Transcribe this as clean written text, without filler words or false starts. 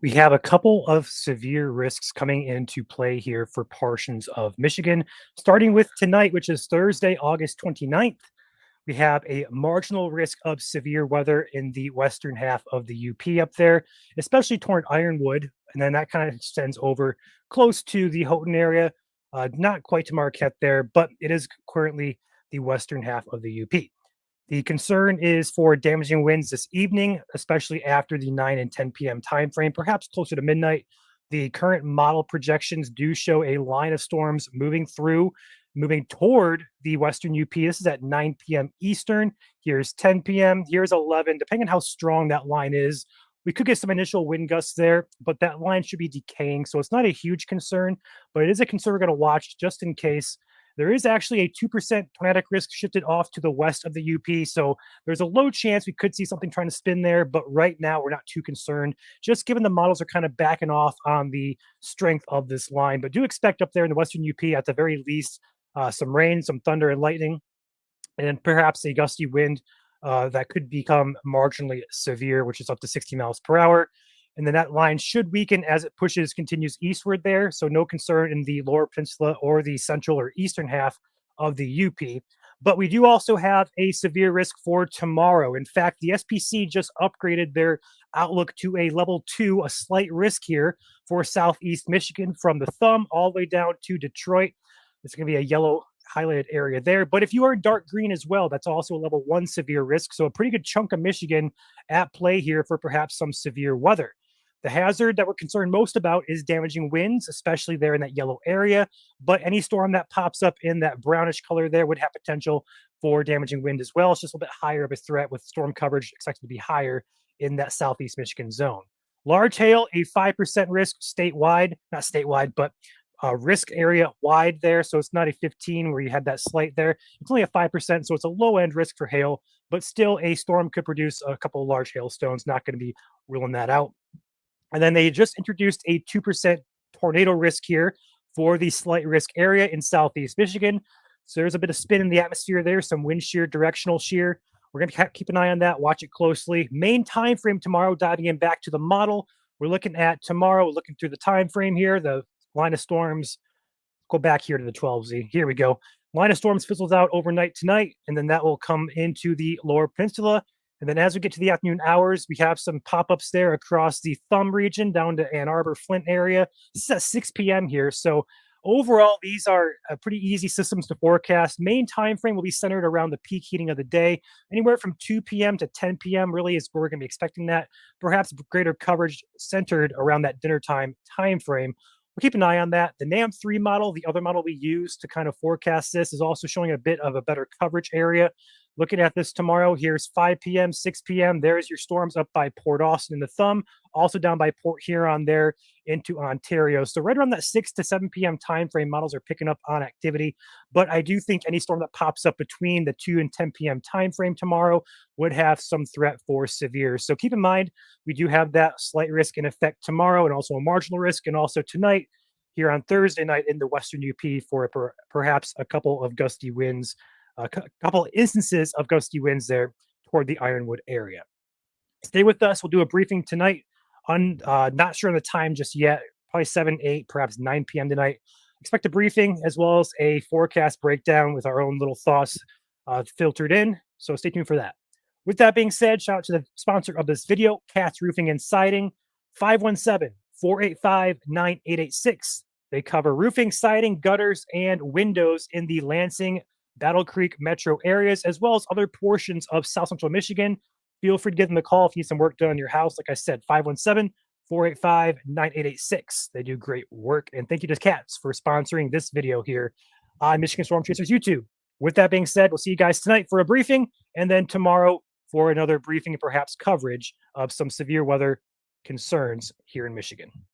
We have a couple of severe risks coming into play here for portions of Michigan, starting with tonight, which is Thursday, August 29th. We have a marginal risk of severe weather in the western half of the UP up there, especially toward Ironwood. And then that kind of extends over close to the Houghton area, not quite to Marquette there, but it is currently the western half of the UP. The concern is for damaging winds this evening, especially after the 9 and 10 p.m. time frame, perhaps closer to midnight. The current model projections do show a line of storms moving toward the western UP. This is at 9 p.m. Eastern. Here's 10 p.m. Here's 11. Depending on how strong that line is, we could get some initial wind gusts there, but that line should be decaying. So it's not a huge concern, but it is a concern we're going to watch just in case. There is actually a 2% tornadic risk shifted off to the west of the UP. So there's a low chance we could see something trying to spin there. But right now, we're not too concerned, just given the models are kind of backing off on the strength of this line. But do expect up there in the western UP, at the very least, some rain, some thunder and lightning, and perhaps a gusty wind that could become marginally severe, which is up to 60 miles per hour. And then that line should weaken as it continues eastward there. So no concern in the lower peninsula or the central or eastern half of the UP. But we do also have a severe risk for tomorrow. In fact, the SPC just upgraded their outlook to a level 2, a slight risk here for southeast Michigan from the thumb all the way down to Detroit. It's going to be a yellow highlighted area there. But if you are dark green as well, that's also a level 1 severe risk. So a pretty good chunk of Michigan at play here for perhaps some severe weather. The hazard that we're concerned most about is damaging winds, especially there in that yellow area. But any storm that pops up in that brownish color there would have potential for damaging wind as well. It's just a little bit higher of a threat with storm coverage expected to be higher in that southeast Michigan zone. Large hail, a 5% risk statewide, not statewide, but risk area wide there. So it's not a 15 where you had that slight there. It's only a 5%. So it's a low end risk for hail, but still a storm could produce a couple of large hailstones. Not going to be ruling that out. And then they just introduced a 2% tornado risk here for the slight risk area in southeast Michigan. So there's a bit of spin in the atmosphere there, some wind shear, directional shear. We're going to keep an eye on that, watch it closely. Main time frame tomorrow, diving in back to the model. We're looking at tomorrow, looking through the time frame here, the line of storms. Go back here to the 12Z. Here we go. Line of storms fizzles out overnight tonight, and then that will come into the lower peninsula. And then as we get to the afternoon hours, we have some pop-ups there across the thumb region down to Ann Arbor, Flint area. This is at 6 p.m. here. So overall, these are pretty easy systems to forecast. Main time frame will be centered around the peak heating of the day. Anywhere from 2 p.m. to 10 p.m. really is where we're going to be expecting that. Perhaps greater coverage centered around that dinner time frame. We'll keep an eye on that. The NAM3 model, the other model we use to kind of forecast this, is also showing a bit of a better coverage area. Looking at this tomorrow, here's 5 p.m., 6 p.m. There's your storms up by Port Austin in the thumb, also down by Port Huron there into Ontario. So right around that 6 to 7 p.m. time frame, models are picking up on activity. But I do think any storm that pops up between the 2 and 10 p.m. time frame tomorrow would have some threat for severe. So keep in mind, we do have that slight risk in effect tomorrow and also a marginal risk, and also tonight here on Thursday night in the western UP for perhaps a couple of gusty winds, a couple of instances of gusty winds there toward the Ironwood area. Stay with us. We'll do a briefing tonight. Not sure on the time just yet. Probably 7, 8, perhaps 9 p.m. tonight. Expect a briefing as well as a forecast breakdown with our own little thoughts filtered in. So stay tuned for that. With that being said, shout out to the sponsor of this video, Katz Roofing and Siding, 517-485-9886. They cover roofing, siding, gutters, and windows in the Lansing, Battle Creek metro areas, as well as other portions of South Central Michigan. Feel free to give them a call if you need some work done on your house. Like I said, 517-485-9886. They do great work. And thank you to Katz for sponsoring this video here on Michigan Storm Chasers YouTube. With that being said, we'll see you guys tonight for a briefing, and then tomorrow for another briefing and perhaps coverage of some severe weather concerns here in Michigan.